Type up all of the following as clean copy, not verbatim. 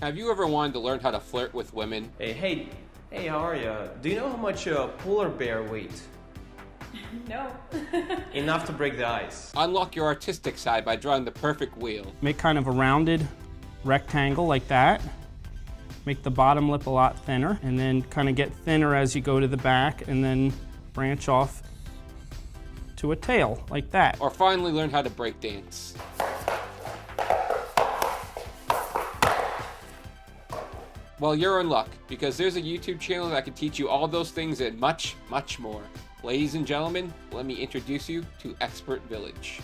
Have you ever wanted to learn how to flirt with women? Hey, how are you? Do you know how much a polar bear weighs? No. Enough to break the ice. Unlock your artistic side by drawing the perfect wheel. Make kind of a rounded rectangle like that. Make the bottom lip a lot thinner, and then kind of get thinner as you go to the back, and then branch off to a tail like that. Or finally learn how to break dance. Well, you're in luck, because there's a YouTube channel that can teach you all those things and much, much more. Ladies and gentlemen, let me introduce you to Expert Village.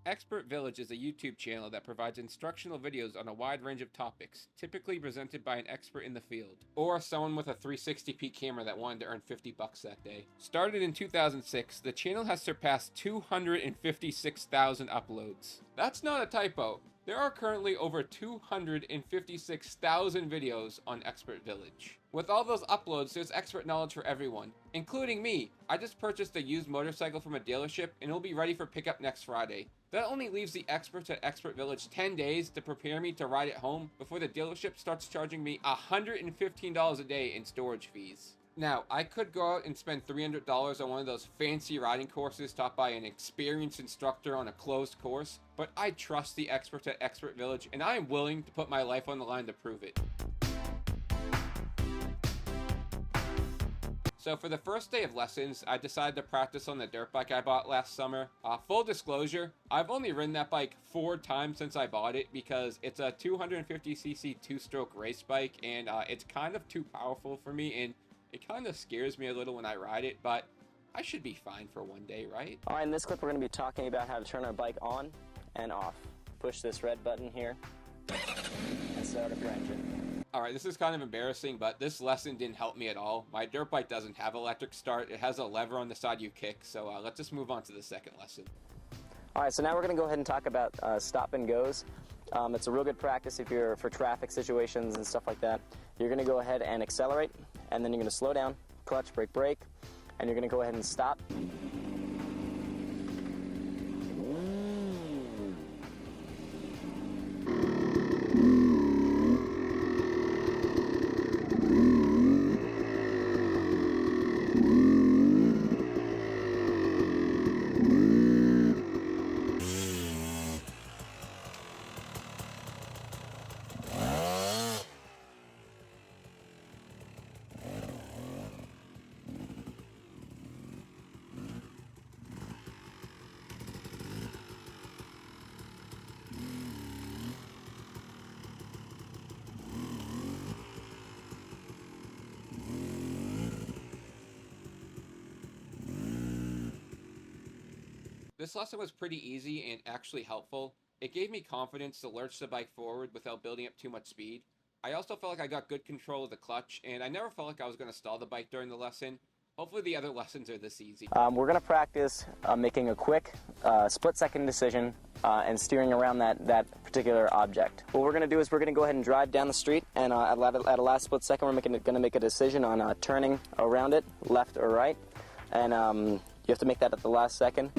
Expert Village is a YouTube channel that provides instructional videos on a wide range of topics, typically presented by an expert in the field, or someone with a 360p camera that wanted to earn $50 that day. Started in 2006, the channel has surpassed 256,000 uploads. That's not a typo. There are currently over 256,000 videos on Expert Village. With all those uploads, there's expert knowledge for everyone, including me. I just purchased a used motorcycle from a dealership and it'll be ready for pickup next Friday. That only leaves the experts at Expert Village 10 days to prepare me to ride it home before the dealership starts charging me $115 a day in storage fees. Now, I could go out and spend $300 on one of those fancy riding courses taught by an experienced instructor on a closed course, but I trust the experts at Expert Village and I am willing to put my life on the line to prove it. So for the first day of lessons, I decided to practice on the dirt bike I bought last summer. Full disclosure, I've only ridden that bike 4 times since I bought it because it's a 250cc 2-stroke race bike and it's kind of too powerful for me and it kind of scares me a little when I ride it, but I should be fine for one day, right? All right, in this clip we're going to be talking about how to turn our bike on and off. Push this red button here and start up your engine. Alright, this is kind of embarrassing, but this lesson didn't help me at all. My dirt bike doesn't have electric start. It has a lever on the side you kick, so let's just move on to the second lesson. All right, so now we're going to go ahead and talk about stop and goes. It's a real good practice if you're for traffic situations and stuff like that. You're going to go ahead and accelerate, and then you're going to slow down, clutch, brake, brake, and you're going to go ahead and stop. This lesson was pretty easy and actually helpful. It gave me confidence to lurch the bike forward without building up too much speed. I also felt like I got good control of the clutch, and I never felt like I was going to stall the bike during the lesson. Hopefully the other lessons are this easy. We're going to practice making a quick split-second decision and steering around that particular object. What we're going to do is we're going to go ahead and drive down the street, and at a last split second we're going to make a decision on turning around it, left or right, and you have to make that at the last second.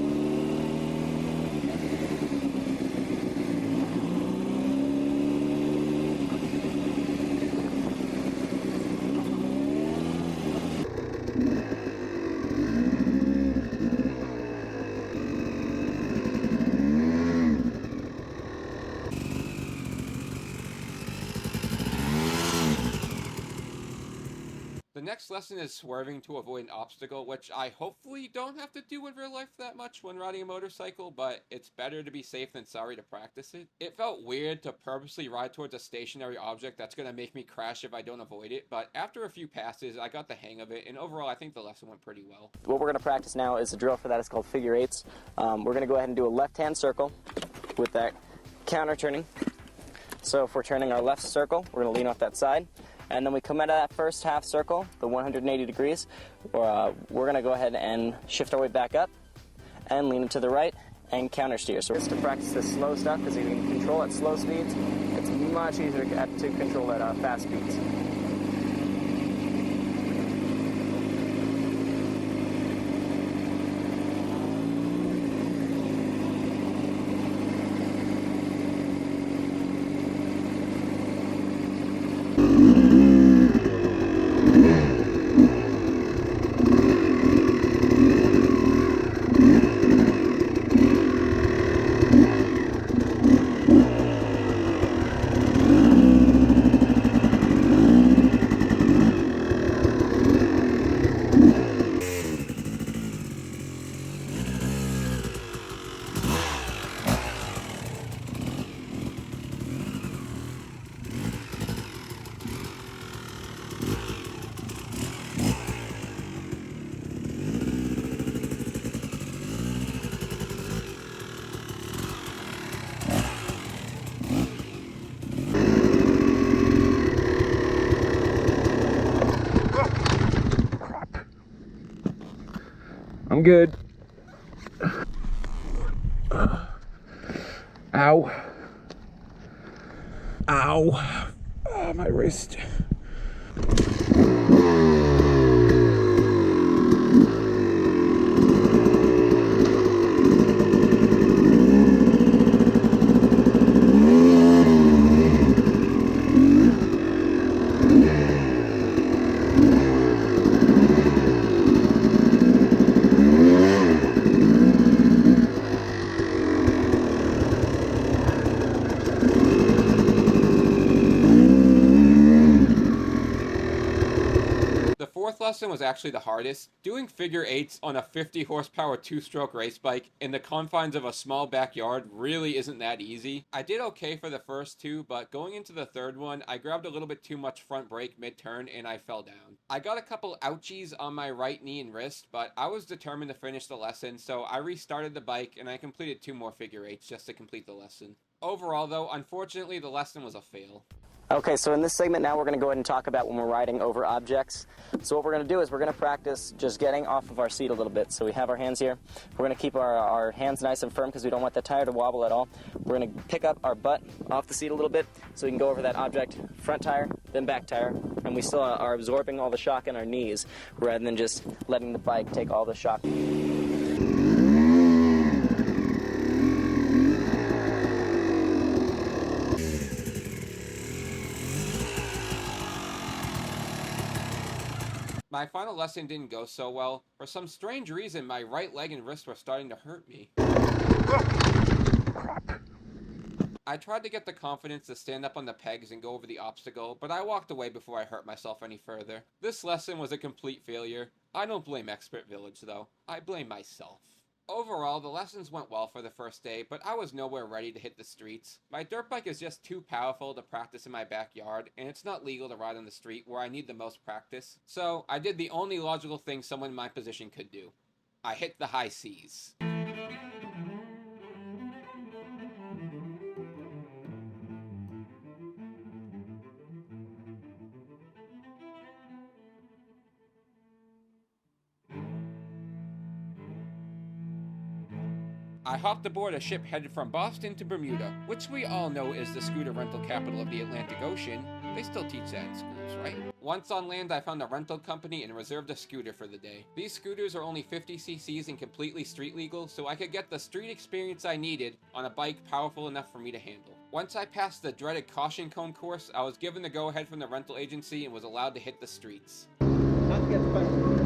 The next lesson is swerving to avoid an obstacle, which I hopefully don't have to do in real life that much when riding a motorcycle, but it's better to be safe than sorry to practice it. It felt weird to purposely ride towards a stationary object that's going to make me crash if I don't avoid it, but after a few passes, I got the hang of it, and overall, I think the lesson went pretty well. What we're going to practice now is a drill for that. It's called figure eights. We're going to go ahead and do a left-hand circle with that counter turning. So if we're turning our left circle, we're going to lean off that side. And then we come out of that first half circle, the 180 degrees, we're going to go ahead and shift our way back up and lean to the right and counter steer. So just to practice this slow stuff, because you can control at slow speeds, it's much easier to control at fast speeds. I'm good. Ow. Ow. Oh, my wrist. The fourth lesson was actually the hardest. Doing figure eights on a 50 horsepower two-stroke race bike in the confines of a small backyard really isn't that easy. I did okay for the first two, but going into the third one, I grabbed a little bit too much front brake mid-turn and I fell down. I got a couple ouchies on my right knee and wrist, but I was determined to finish the lesson, so I restarted the bike and I completed 2 more figure eights just to complete the lesson. Overall though, unfortunately the lesson was a fail. Okay, so in this segment now we're going to go ahead and talk about when we're riding over objects. So what we're going to do is we're going to practice just getting off of our seat a little bit. So we have our hands here. We're going to keep our hands nice and firm because we don't want the tire to wobble at all. We're going to pick up our butt off the seat a little bit so we can go over that object, front tire, then back tire, and we still are absorbing all the shock in our knees rather than just letting the bike take all the shock. My final lesson didn't go so well. For some strange reason, my right leg and wrist were starting to hurt me. I tried to get the confidence to stand up on the pegs and go over the obstacle, but I walked away before I hurt myself any further. This lesson was a complete failure. I don't blame Expert Village though. I blame myself. Overall, the lessons went well for the first day, but I was nowhere ready to hit the streets. My dirt bike is just too powerful to practice in my backyard, and it's not legal to ride on the street where I need the most practice. So, I did the only logical thing someone in my position could do. I hit the high seas. I hopped aboard a ship headed from Boston to Bermuda, which we all know is the scooter rental capital of the Atlantic Ocean. They still teach that in schools, right? Once on land, I found a rental company and reserved a scooter for the day. These scooters are only 50 cc's and completely street legal, so I could get the street experience I needed on a bike powerful enough for me to handle. Once I passed the dreaded caution cone course, I was given the go-ahead from the rental agency and was allowed to hit the streets. Not to get spun.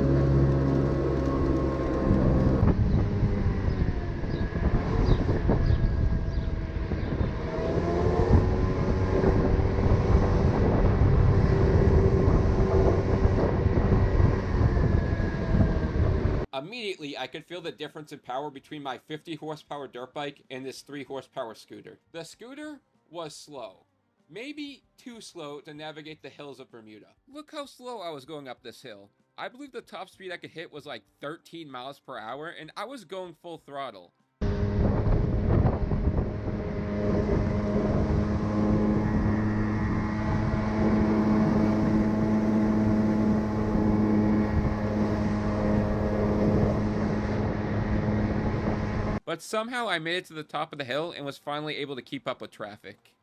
Immediately, I could feel the difference in power between my 50 horsepower dirt bike and this 3 horsepower scooter. The scooter was slow. Maybe too slow to navigate the hills of Bermuda. Look how slow I was going up this hill. I believe the top speed I could hit was like 13 miles per hour, and I was going full throttle. But somehow I made it to the top of the hill and was finally able to keep up with traffic.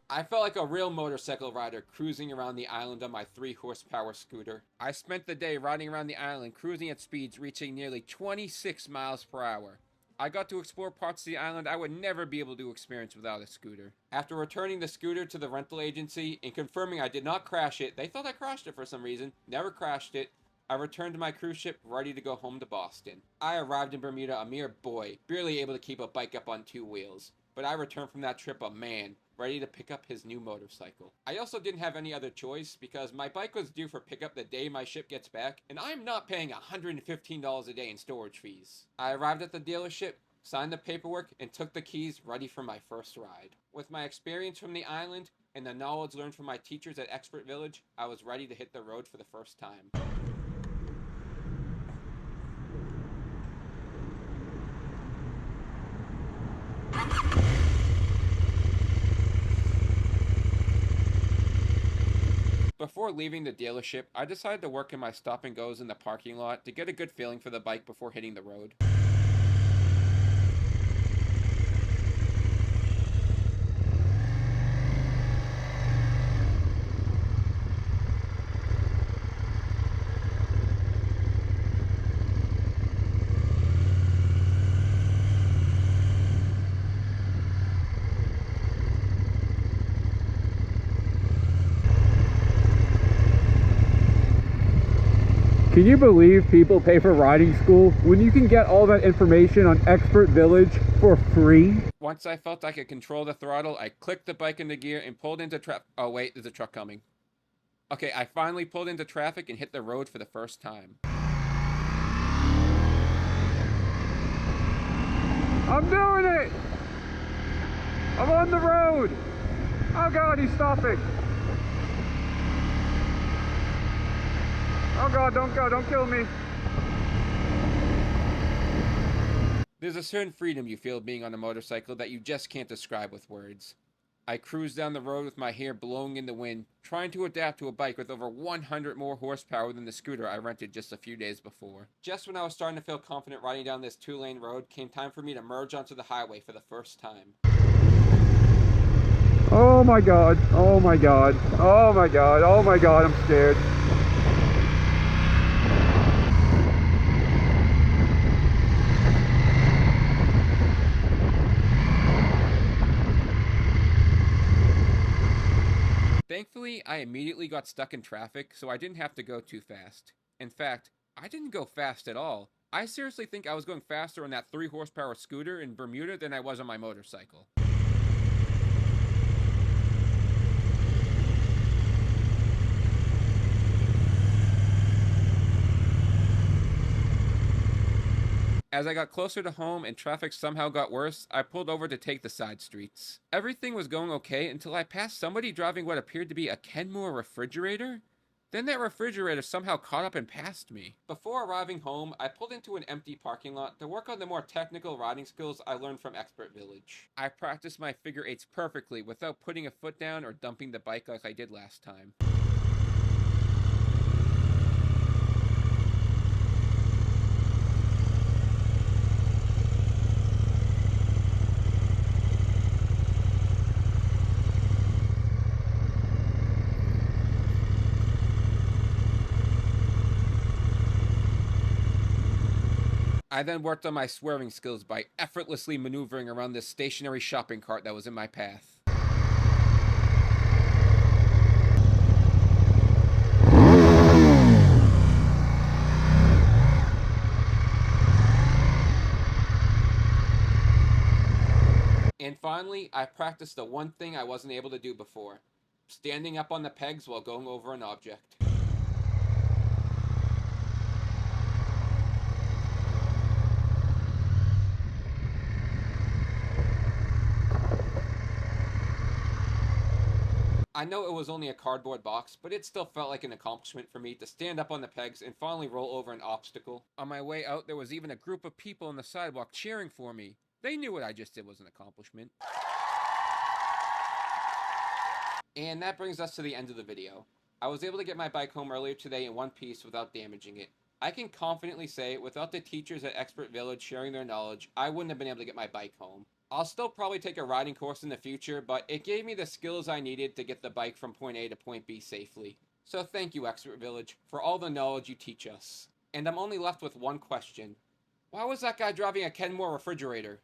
I felt like a real motorcycle rider cruising around the island on my 3 horsepower scooter. I spent the day riding around the island, cruising at speeds reaching nearly 26 miles per hour. I got to explore parts of the island I would never be able to experience without a scooter. After returning the scooter to the rental agency and confirming I did not crash it, they thought I crashed it for some reason, never crashed it, I returned to my cruise ship ready to go home to Boston. I arrived in Bermuda a mere boy, barely able to keep a bike up on 2 wheels. But I returned from that trip a man, ready to pick up his new motorcycle. I also didn't have any other choice because my bike was due for pickup the day my ship gets back, and I'm not paying $115 a day in storage fees. I arrived at the dealership, signed the paperwork, and took the keys ready for my first ride. With my experience from the island and the knowledge learned from my teachers at Expert Village, I was ready to hit the road for the first time. Before leaving the dealership, I decided to work in my stop and goes in the parking lot to get a good feeling for the bike before hitting the road. Can you believe people pay for riding school when you can get all that information on Expert Village for free? Once I felt I could control the throttle, I clicked the bike into gear and pulled into traffic. Oh wait, there's a truck coming. Okay, I finally pulled into traffic and hit the road for the first time. I'm doing it! I'm on the road! Oh God, he's stopping! Oh God, don't go, don't kill me! There's a certain freedom you feel being on a motorcycle that you just can't describe with words. I cruised down the road with my hair blowing in the wind, trying to adapt to a bike with over 100 more horsepower than the scooter I rented just a few days before. Just when I was starting to feel confident riding down this 2-lane road, came time for me to merge onto the highway for the first time. Oh my God, oh my God, oh my God, oh my God, I'm scared. Thankfully, I immediately got stuck in traffic, so I didn't have to go too fast. In fact, I didn't go fast at all. I seriously think I was going faster on that 3 horsepower scooter in Bermuda than I was on my motorcycle. As I got closer to home and traffic somehow got worse, I pulled over to take the side streets. Everything was going okay until I passed somebody driving what appeared to be a Kenmore refrigerator. Then that refrigerator somehow caught up and passed me. Before arriving home, I pulled into an empty parking lot to work on the more technical riding skills I learned from Expert Village. I practiced my figure eights perfectly without putting a foot down or dumping the bike like I did last time. I then worked on my swerving skills by effortlessly maneuvering around this stationary shopping cart that was in my path. And finally, I practiced the one thing I wasn't able to do before: standing up on the pegs while going over an object. I know it was only a cardboard box, but it still felt like an accomplishment for me to stand up on the pegs and finally roll over an obstacle. On my way out, there was even a group of people on the sidewalk cheering for me. They knew what I just did was an accomplishment. And that brings us to the end of the video. I was able to get my bike home earlier today in one piece without damaging it. I can confidently say, without the teachers at Expert Village sharing their knowledge, I wouldn't have been able to get my bike home. I'll still probably take a riding course in the future, but it gave me the skills I needed to get the bike from point A to point B safely. So thank you, Expert Village, for all the knowledge you teach us. And I'm only left with one question. Why was that guy driving a Kenmore refrigerator?